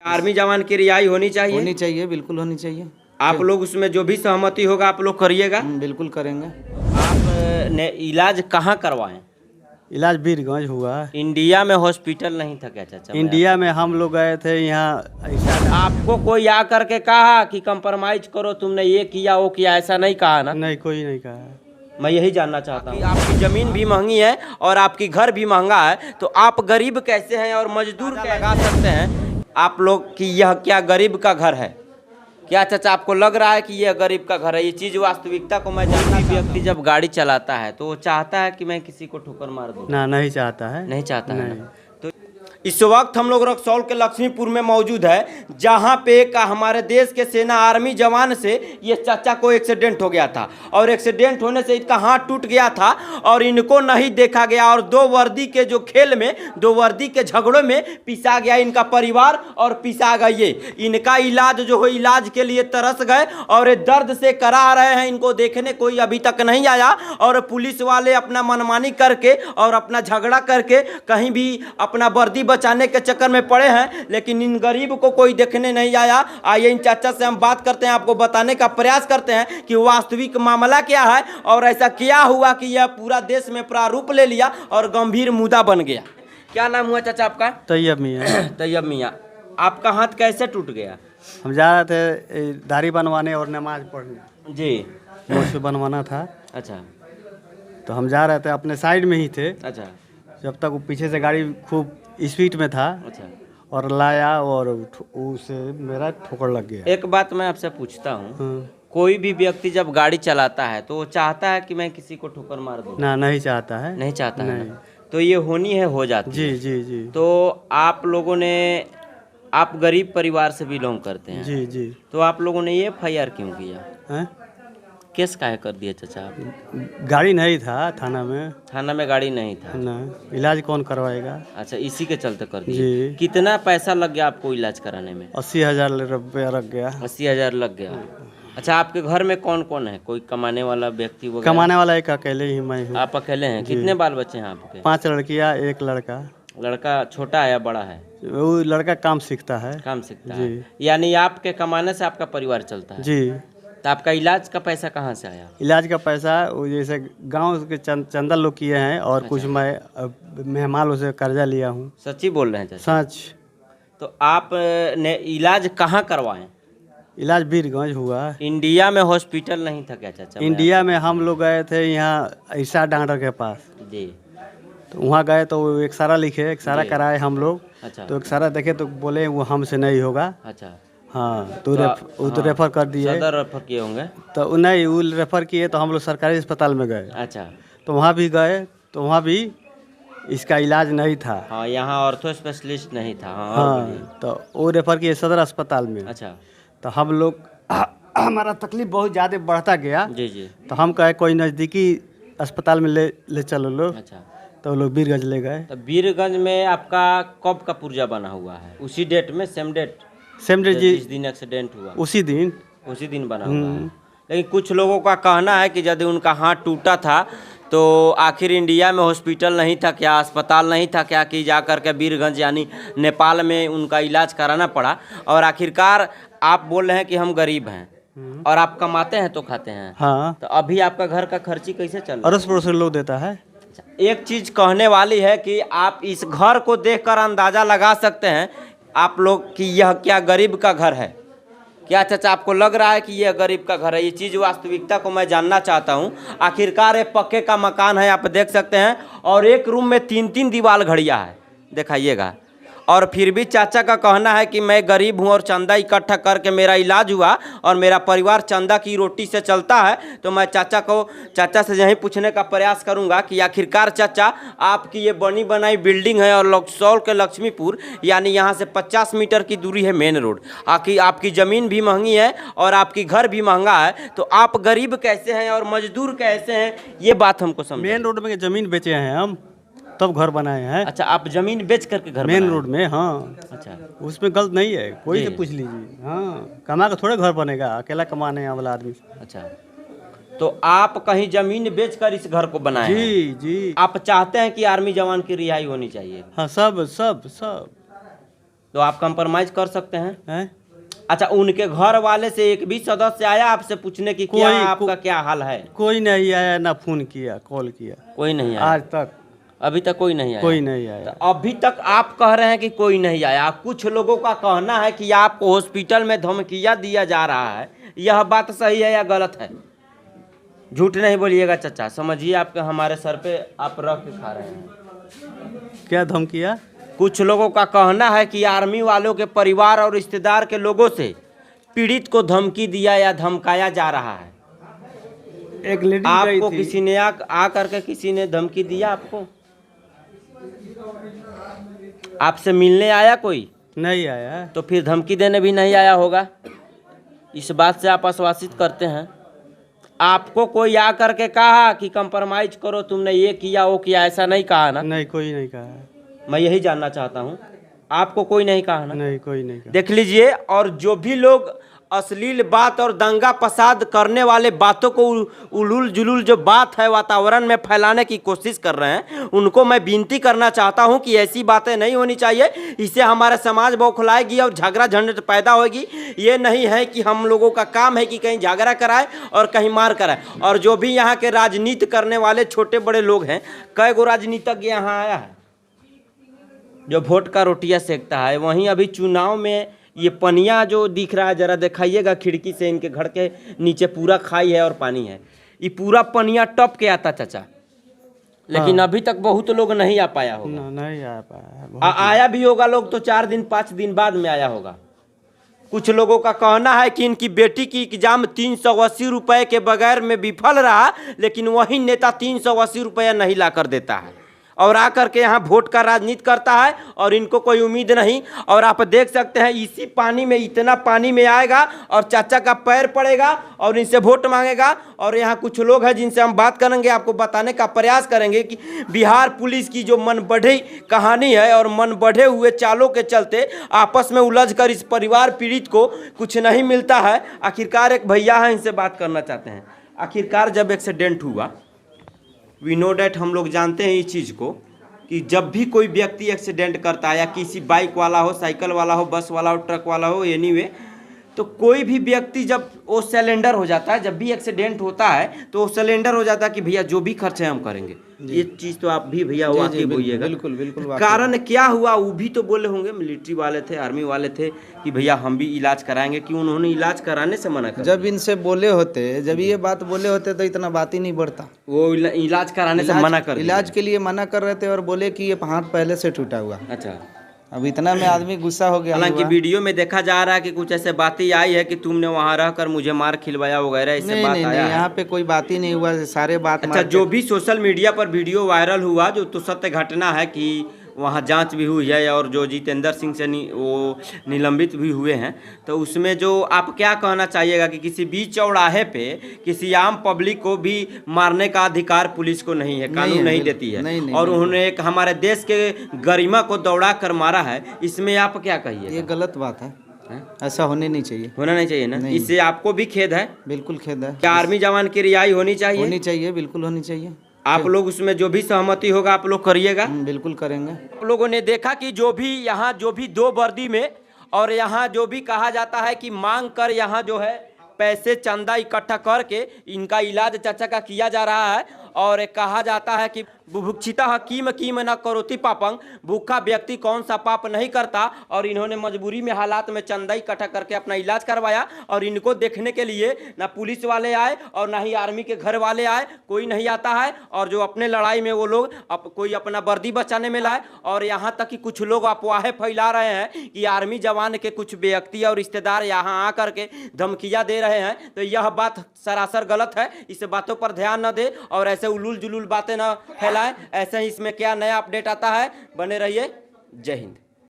Army जवान की रिहाई होनी चाहिए। होनी चाहिए, बिल्कुल होनी चाहिए। आप लोग उसमें जो भी सहमति होगा आप लोग करिएगा। बिल्कुल करेंगे। आप ने इलाज कहाँ करवाएं? इलाज बीरगंज हुआ। इंडिया में हॉस्पिटल नहीं था क्या चाचा? इंडिया में हम लोग गए थे यहाँ ऐसा आपको कोई आकर के कहा कि कंप्रोमाइज करो, तुमने ये किया वो किया, ऐसा नहीं कहा ना? नहीं, कोई नहीं कहा। मैं यही जानना चाहता हूँ। आपकी ज़मीन भी महंगी है और आपकी घर भी महंगा है, तो आप गरीब कैसे हैं और मजदूर कैसे लगा सकते हैं आप लोग कि यह क्या गरीब का घर है? क्या चाचा आपको लग रहा है कि यह गरीब का घर है? ये चीज़ वास्तविकता को मैं जानना। व्यक्ति जब गाड़ी चलाता है तो वो चाहता है कि मैं किसी को ठोकर मार दूँ? ना, नहीं चाहता है। नहीं चाहता है ना? तो इस वक्त हम लोग रक्सौल के लक्ष्मीपुर में मौजूद है, जहां पे एक हमारे देश के सेना आर्मी जवान से ये चाचा को एक्सीडेंट हो गया था और एक्सीडेंट होने से इनका हाथ टूट गया था और इनको नहीं देखा गया और दो वर्दी के जो खेल में, दो वर्दी के झगड़ों में पिसा गया इनका परिवार और पिसा गए ये। इनका इलाज जो है, इलाज के लिए तरस गए और ये दर्द से करा रहे हैं। इनको देखने कोई अभी तक नहीं आया और पुलिस वाले अपना मनमानी करके और अपना झगड़ा करके कहीं भी अपना वर्दी बचाने के चक्कर में पड़े हैं, लेकिन इन गरीब को कोई देखने नहीं आया। आइए इन चाचा से हम बात करते हैं, आपको बताने का प्रयास करते हैं कि वास्तविक मामला क्या है और ऐसा क्या हुआ कि यह पूरा देश में प्रारूप ले लिया और गंभीर मुद्दा बन गया। क्या नाम हुआ चाचा आपका? तैयब मियाँ। तैयब मियाँ, आपका हाथ कैसे टूट गया? हम जा रहे थे दाढ़ी बनवाने और नमाज पढ़ने। जी, मुझसे बनवाना था। अच्छा तो हम जा रहे थे, अपने साइड में ही थे, अच्छा जब तक वो पीछे से गाड़ी खूब स्पीड में था अच्छा। और लाया और उसे मेरा ठोकर लग गया। एक बात मैं आपसे पूछता हूँ, हाँ। कोई भी व्यक्ति जब गाड़ी चलाता है तो वो चाहता है कि मैं किसी को ठोकर मार दूँ? ना, नहीं चाहता है। नहीं चाहता है नहीं। ना? तो ये होनी है, हो जाती जी है। जी जी। तो आप लोगों ने, आप गरीब परिवार से बिलोंग करते हैं, जी जी। तो आप लोगों ने ये FIR क्यों किया? हैं? केस काहे कर दिया चाचा आप? गाड़ी नहीं था थाना में। थाना में गाड़ी नहीं था? ना, इलाज कौन करवाएगा। अच्छा, इसी के चलते कर दिए। जी। कितना पैसा लग गया आपको इलाज कराने में? 80,000 रुपया लग गया। 80,000 लग गया। अच्छा, आपके घर में कौन कौन है? कोई कमाने वाला व्यक्ति वगैरह? कमाने वाला एक अकेले ही मैं हूँ। आप अकेले हैं? कितने बाल बच्चे हैं आपके? 5 लड़कियाँ, 1 लड़का। लड़का छोटा है या बड़ा है? वो लड़का काम सीखता है। काम सीखता जी। है, यानी आपके कमाने से आपका परिवार चलता है? जी। तो आपका इलाज का पैसा कहाँ से आया? इलाज का पैसा वो जैसे गांव के चंदा लोग किए हैं और कुछ मैं मेहमान से कर्जा लिया हूँ। सच्ची बोल रहे हैं चाचा? सच। तो आप ने इलाज कहाँ करवाएं? इलाज बीरगंज हुआ। इंडिया में हॉस्पिटल नहीं था क्या चाचा? इंडिया में हम लोग गए थे यहाँ ईसा डॉक्टर के पास। जी। तो वहाँ गए तो वो एक्सरा लिखे, एक्सरा कराए हम लोग। अच्छा। तो एक्सरा देखे तो बोले वो हमसे नहीं होगा। अच्छा। हाँ, तो रेफर कर दिए। सदर रेफर किए होंगे? तो नहीं, वो रेफर किए तो हम लोग सरकारी अस्पताल में गए। अच्छा। तो वहाँ भी गए तो वहाँ भी इसका इलाज नहीं था। हाँ, यहाँ ऑर्थो स्पेशलिस्ट नहीं था। हाँ, हाँ, तो वो रेफर किए सदर अस्पताल में। अच्छा। तो हम लोग हमारा तकलीफ बहुत ज़्यादा बढ़ता गया। जी जी। तो हम कहे कोई नज़दीकी अस्पताल में ले चलो लोग। अच्छा। तो लोग बीरगंज ले गए। तो बीरगंज में आपका कब का पुर्जा बना हुआ है? उसी डेट में, सेम डेट जी, जिस दिन एक्सीडेंट हुआ उसी दिन बना हुआ है। लेकिन कुछ लोगों का कहना है कि यदि उनका हाथ टूटा था तो आखिर इंडिया में हॉस्पिटल नहीं था क्या, अस्पताल नहीं था क्या, कि जा कर के बीरगंज यानी नेपाल में उनका इलाज कराना पड़ा। और आखिरकार आप बोल रहे हैं कि हम गरीब हैं और आप कमाते हैं तो खाते हैं। हाँ। तो अभी आपका घर का खर्ची कैसे चल रहा है? अड़ोस पड़ोस लोग देता है। एक चीज़ कहने वाली है कि आप इस घर को देखकर अंदाज़ा लगा सकते हैं आप लोग कि यह क्या गरीब का घर है। क्या चाचा आपको लग रहा है कि यह गरीब का घर है? ये चीज़ वास्तविकता को मैं जानना चाहता हूँ। आखिरकार एक पक्के का मकान है, आप देख सकते हैं, और एक रूम में 3-3 दीवार घड़िया है, दिखाइएगा। और फिर भी चाचा का कहना है कि मैं गरीब हूँ और चंदा इकट्ठा करके मेरा इलाज हुआ और मेरा परिवार चंदा की रोटी से चलता है। तो मैं चाचा से यही पूछने का प्रयास करूँगा कि आखिरकार चाचा आपकी ये बनी बनाई बिल्डिंग है और रक्सौल के लक्ष्मीपुर यानी यहाँ से 50 मीटर की दूरी है मेन रोड। आपकी ज़मीन भी महंगी है और आपकी घर भी महंगा है, तो आप गरीब कैसे हैं और मजदूर कैसे हैं, ये बात हमको समझ। मेन रोड में ज़मीन बेचे हैं हम, तब घर बनाए हैं। अच्छा, आप जमीन बेच करके घर मेन बनाए? रोड में। हाँ। अच्छा, उसमें गलत नहीं है, कोई जी। से पूछ लीजिए। हाँ, कमा के थोड़े घर बनेगा, अकेला कमाने वाला आदमी। अच्छा, तो आप कहीं जमीन बेचकर इस घर को बनाए हैं? जी जी। आप चाहते हैं कि आर्मी जवान की रिहाई होनी चाहिए? हाँ, सब सब सब। तो आप कंप्रोमाइज कर सकते हैं। हैं? अच्छा, उनके घर वाले से एक भी सदस्य आया आपसे पूछने की क्या आपका क्या हाल है? कोई नहीं आया, ना फोन किया, कॉल किया, कोई नहीं आया आज तक अभी तक कोई नहीं आया। कोई नहीं आया। तो अभी तक आप कह रहे हैं कि कोई नहीं आया। कुछ लोगों का कहना है कि आपको हॉस्पिटल में धमकियां दिया जा रहा है। यह बात सही है या गलत है? झूठ नहीं बोलिएगा चाचा, समझिए आपके हमारे सर पे आप रख के खा रहे हैं। क्या धमकिया? कुछ लोगों का कहना है कि आर्मी वालों के परिवार और रिश्तेदार के लोगों से पीड़ित को धमकी दिया या धमकाया जा रहा है। एक लेडी आपको किसी ने आ करके किसी ने धमकी दिया आपको? आपसे मिलने आया कोई? नहीं आया। तो फिर धमकी देने भी नहीं आया होगा। इस बात से आप आश्वासित करते हैं। आपको कोई आ करके कहा कि कंप्रोमाइज करो, तुमने ये किया वो किया, ऐसा नहीं कहा ना? नहीं, कोई नहीं कहा। मैं यही जानना चाहता हूँ, आपको कोई नहीं कहा ना? नहीं, कोई नहीं कहा। देख लीजिए, और जो भी लोग अश्लील बात और दंगा फसाद करने वाले बातों को उलूल जुलूल जो बात है वातावरण में फैलाने की कोशिश कर रहे हैं, उनको मैं विनती करना चाहता हूं कि ऐसी बातें नहीं होनी चाहिए। इससे हमारा समाज बौखलाएगी और झगड़ा झंझट पैदा होगी। ये नहीं है कि हम लोगों का काम है कि कहीं झगड़ा कराए और कहीं मार कराए। और जो भी यहाँ के राजनीति करने वाले छोटे बड़े लोग हैं, कई गो राजनीतिज्ञ यहाँ आया है जो वोट का रोटियां सेकता है। वहीं अभी चुनाव में ये पनिया जो दिख रहा है, जरा दिखाइएगा खिड़की से, इनके घर के नीचे पूरा खाई है और पानी है। ये पूरा पनिया टप के आता चाचा, लेकिन अभी तक बहुत लोग नहीं आ पाया होगा। नहीं आ पाया। आया भी होगा लोग तो 4 दिन 5 दिन बाद में आया होगा। कुछ लोगों का कहना है कि इनकी बेटी की एग्जाम 380 रुपये के बगैर में विफल रहा, लेकिन वही नेता 380 रुपया नहीं ला कर देता है और आकर के यहाँ वोट का राजनीति करता है और इनको कोई उम्मीद नहीं। और आप देख सकते हैं इसी पानी में, इतना पानी में आएगा और चाचा का पैर पड़ेगा और इनसे वोट मांगेगा। और यहाँ कुछ लोग हैं जिनसे हम बात करेंगे, आपको बताने का प्रयास करेंगे कि बिहार पुलिस की जो मन बढ़ी कहानी है और मन बढ़े हुए चालों के चलते आपस में उलझ कर इस परिवार पीड़ित को कुछ नहीं मिलता है। आखिरकार एक भैया है, इनसे बात करना चाहते हैं। आखिरकार जब एक्सीडेंट हुआ, वी नो डैट, हम लोग जानते हैं इस चीज़ को कि जब भी कोई व्यक्ति एक्सीडेंट करता है, या किसी बाइक वाला हो, साइकिल वाला हो, बस वाला हो, ट्रक वाला हो, एनीवे, तो कोई भी व्यक्ति जब वो सिलेंडर हो जाता है, जब भी एक्सीडेंट होता है तो वो सिलेंडर हो जाता है कि भैया जो भी खर्च है हम करेंगे। ये चीज़ तो आप भी भैया वाकई बोलिएगा। बिल्कुल बिल्कुल। कारण क्या हुआ वो भी तो बोले होंगे, मिलिट्री वाले थे, आर्मी वाले थे कि भैया हम भी इलाज कराएंगे, कि उन्होंने इलाज कराने से मना कर? जब इनसे बोले होते, जब ये बात बोले होते तो इतना बात ही नहीं बढ़ता। वो इलाज कराने से मना कर? इलाज के लिए मना कर रहे थे और बोले कि ये हाथ पहले से टूटा हुआ। अच्छा, अब इतना में आदमी गुस्सा हो गया। हालांकि वीडियो में देखा जा रहा है कि कुछ ऐसे बातें आई है कि तुमने वहां रहकर मुझे मार खिलवाया वगैरह, ऐसे बात आया है। यहाँ पे कोई बात ही नहीं हुआ, सारे बात। अच्छा, जो भी सोशल मीडिया पर वीडियो वायरल हुआ, जो तो सत्य घटना है कि वहाँ जांच भी हुई है और जो जितेंद्र सिंह से वो निलंबित भी हुए हैं, तो उसमें जो आप क्या कहना चाहिएगा कि किसी बीच चौराहे पे किसी आम पब्लिक को भी मारने का अधिकार पुलिस को नहीं है, कानून नहीं देती है, और उन्होंने एक हमारे देश के गरिमा को दौड़ा कर मारा है, इसमें आप क्या कहिए? ये गलत बात है, ऐसा होने नहीं चाहिए। होना नहीं चाहिए ना? इससे आपको भी खेद है? बिल्कुल खेद है। क्या आर्मी जवान की रिहाई होनी चाहिए? होनी चाहिए, बिल्कुल होनी चाहिए। आप लोग उसमें जो भी सहमति होगा आप लोग करिएगा? बिल्कुल करेंगे। आप लोगों ने देखा कि जो भी यहाँ जो भी 2 वर्दी में और यहाँ जो भी कहा जाता है कि मांग कर यहाँ जो है पैसे चंदा इकट्ठा करके इनका इलाज चाचा का किया जा रहा है। और कहा जाता है कि बुभुक्षिता हकीम कीम न करोति पापंग, भूखा व्यक्ति कौन सा पाप नहीं करता। और इन्होंने मजबूरी में हालात में चंदा इकट्ठा करके अपना इलाज करवाया और इनको देखने के लिए ना पुलिस वाले आए और ना ही आर्मी के घर वाले आए, कोई नहीं आता है। और जो अपने लड़ाई में वो लोग कोई अपना वर्दी बचाने में लाए, और यहाँ तक कि कुछ लोग अफवाहें फैला रहे हैं कि आर्मी जवान के कुछ व्यक्ति और रिश्तेदार यहाँ आ करके धमकियाँ दे रहे हैं। तो यह बात सरासर गलत है, इस बातों पर ध्यान न दे और ऐसे उलूल जुलूल बातें न फैलाएं। ऐसे ही इसमें क्या नया अपडेट आता है, बने रहिए। जय हिंद।